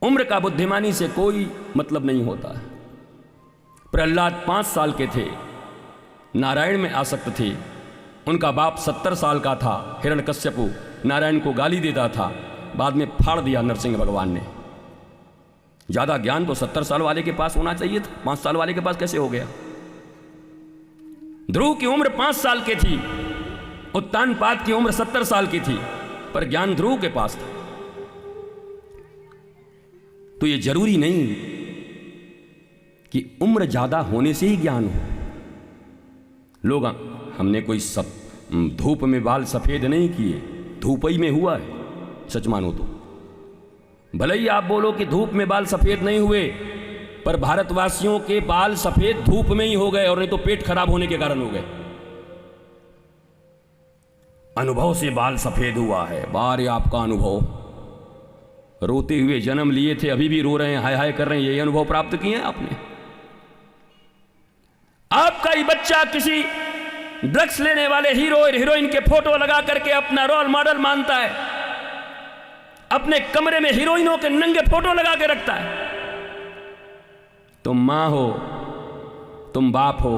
उम्र का बुद्धिमानी से कोई मतलब नहीं होता। प्रहलाद 5 साल के थे, नारायण में आसक्त थे। उनका बाप 70 साल का था। हिरण्यकश्यपु नारायण को गाली देता था, बाद में फाड़ दिया नरसिंह भगवान ने। ज़्यादा ज्ञान तो 70 साल वाले के पास होना चाहिए था, 5 साल वाले के पास कैसे हो गया? ध्रुव की उम्र 5 साल की थी, उत्तानपाद की उम्र 70 साल की थी, पर ज्ञान ध्रुव के पास था। तो ये जरूरी नहीं कि उम्र ज्यादा होने से ही ज्ञान हो। लोग हमने कोई धूप में बाल सफेद नहीं किए, धूप ही में हुआ है, सच मानो तो। भले ही आप बोलो कि धूप में बाल सफेद नहीं हुए, पर भारतवासियों के बाल सफेद धूप में ही हो गए, और नहीं तो पेट खराब होने के कारण हो गए। अनुभव से बाल सफेद हुआ है। बारे आपका अनुभव, रोते हुए जन्म लिए थे, अभी भी रो रहे हैं, हाय हाय कर रहे हैं, यही अनुभव प्राप्त किए हैं आपने। आपका ही बच्चा किसी ड्रग्स लेने वाले हीरो और हीरोइन के फोटो लगा करके अपना रोल मॉडल मानता है, अपने कमरे में हीरोइनों के नंगे फोटो लगा के रखता है। तुम मां हो, तुम बाप हो,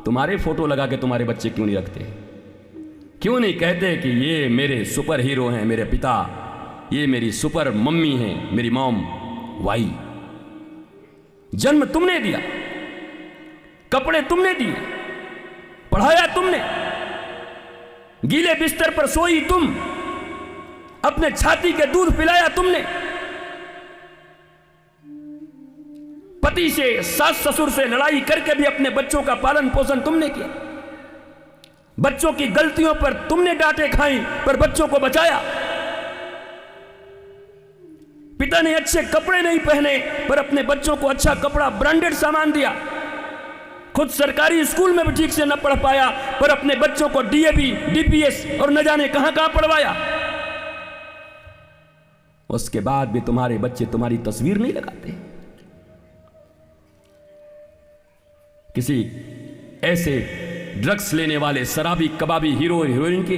तुम्हारे फोटो लगा के तुम्हारे बच्चे क्यों नहीं रखते? क्यों नहीं कहते कि ये मेरे सुपर हीरो हैं, मेरे पिता, ये मेरी सुपर मम्मी है, मेरी मॉम वाई। जन्म तुमने दिया, कपड़े तुमने दिए, पढ़ाया तुमने, गीले बिस्तर पर सोई तुम, अपने छाती के दूध पिलाया तुमने, पति से, सास ससुर से लड़ाई करके भी अपने बच्चों का पालन पोषण तुमने किया। बच्चों की गलतियों पर तुमने डांटे खाई, पर बच्चों को बचाया। पिता ने अच्छे कपड़े नहीं पहने, पर अपने बच्चों को अच्छा कपड़ा, ब्रांडेड सामान दिया। खुद सरकारी स्कूल में भी ठीक से न पढ़ पाया, पर अपने बच्चों को डीएवी, डीपीएस और न जाने कहां कहां पढ़वाया। उसके बाद भी तुम्हारे बच्चे तुम्हारी तस्वीर नहीं लगाते। किसी ऐसे ड्रग्स लेने वाले शराबी कबाबी हीरो और हीरोइन के,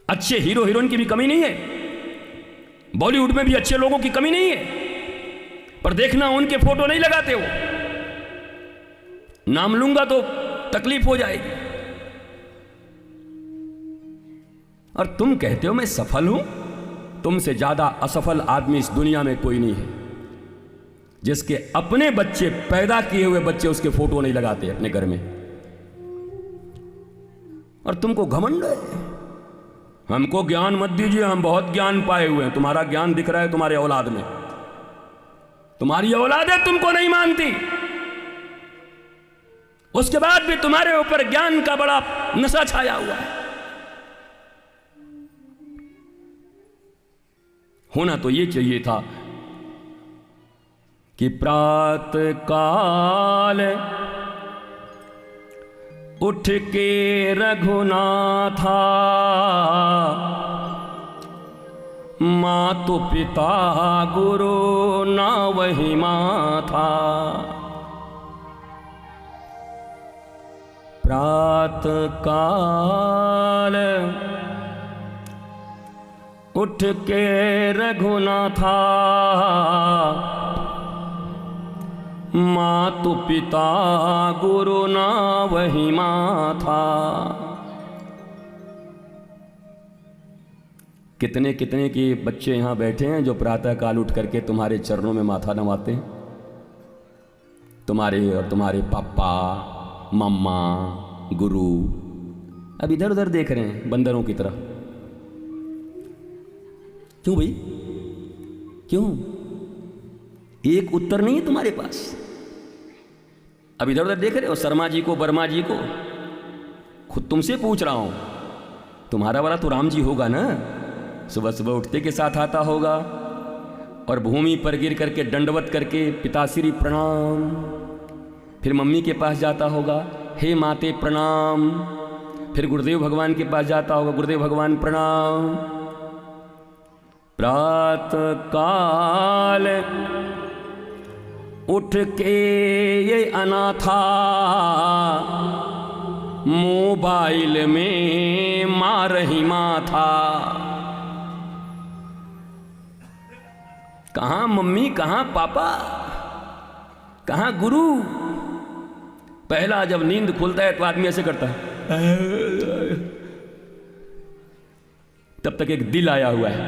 अच्छे हीरो हीरोइन की भी कमी नहीं है, बॉलीवुड में भी अच्छे लोगों की कमी नहीं है, पर देखना उनके फोटो नहीं लगाते हो। नाम लूंगा तो तकलीफ हो जाएगी। और तुम कहते हो मैं सफल हूं। तुमसे ज्यादा असफल आदमी इस दुनिया में कोई नहीं है, जिसके अपने बच्चे, पैदा किए हुए बच्चे, उसके फोटो नहीं लगाते अपने घर में। और तुमको घमंड है, हमको ज्ञान मत दीजिए, हम बहुत ज्ञान पाए हुए हैं। तुम्हारा ज्ञान दिख रहा है तुम्हारे औलाद में, तुम्हारी औलादें तुमको नहीं मानती, उसके बाद भी तुम्हारे ऊपर ज्ञान का बड़ा नशा छाया हुआ है। होना तो ये चाहिए था कि प्रातः काल उठ के रघुनाथा, मातु पिता गुरु ना वही माथा। प्रातः काल उठ के रघुनाथा, मातु पिता गुरु ना वही माथा। कितने कितने के बच्चे यहाँ बैठे हैं जो प्रातः काल उठ करके तुम्हारे चरणों में माथा नवाते हैं। तुम्हारे और तुम्हारे पापा, मम्मा, गुरु अब इधर उधर देख रहे हैं बंदरों की तरह। क्यों भाई, क्यों? एक उत्तर नहीं है तुम्हारे पास। अब इधर उधर देख रहे हो, शर्मा जी को, वर्मा जी को। खुद तुमसे पूछ रहा हूं, तुम्हारा वाला तो राम जी होगा ना, सुबह सुबह उठते के साथ आता होगा और भूमि पर गिर करके दंडवत करके पिताश्री प्रणाम, फिर मम्मी के पास जाता होगा, हे माते प्रणाम, फिर गुरुदेव भगवान के पास जाता होगा, गुरुदेव भगवान प्रणाम। प्रातः काल उठ के ये अनाथा, मोबाइल में मार ही माथा। कहाँ मम्मी, कहाँ पापा, कहाँ गुरु। पहला जब नींद खुलता है तो आदमी ऐसे करता है, तब तक एक दिल आया हुआ है,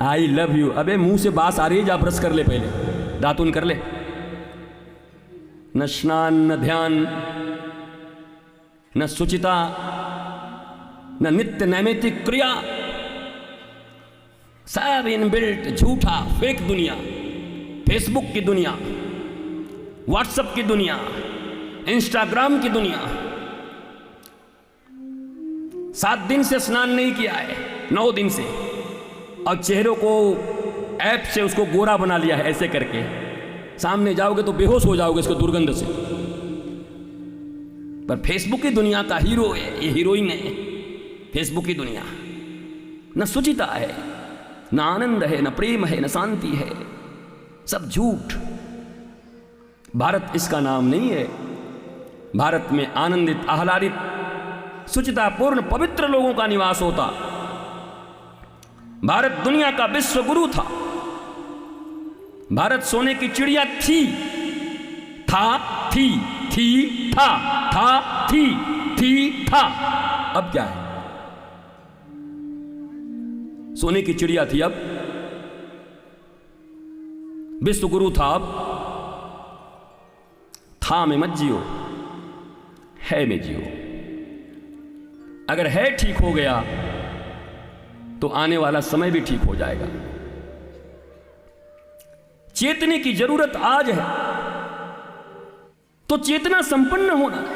आई लव यू। अबे मुंह से बास आ रही है, जा ब्रश कर ले, पहले दातुन कर ले। न स्नान, न ध्यान, न शुचिता, न नित्य नैमित्तिक क्रिया, सब इनबिल्ट झूठा फेक दुनिया, फेसबुक की दुनिया, व्हाट्सएप की दुनिया, इंस्टाग्राम की दुनिया। 7 दिन से स्नान नहीं किया है, 9 दिन से, और चेहरों को ऐप से उसको गोरा बना लिया है ऐसे करके। सामने जाओगे तो बेहोश हो जाओगे इसको दुर्गंध से। पर फेसबुक की दुनिया का हीरो है, ये हीरोइन है फेसबुक की दुनिया। न शुचिता है, न आनंद है, न प्रेम है, न शांति है, सब झूठ। भारत इसका नाम नहीं है। भारत में आनंदित, आह्लादित, शुचितापूर्ण, पवित्र लोगों का निवास होता। भारत दुनिया का विश्व गुरु था। भारत सोने की चिड़िया थी, था, थी, था, थी, था। अब क्या है? सोने की चिड़िया थी, अब विश्व गुरु था। अब था में मत जियो, है में जियो। अगर है ठीक हो गया तो आने वाला समय भी ठीक हो जाएगा। चेतने की जरूरत आज है, तो चेतना संपन्न होना है।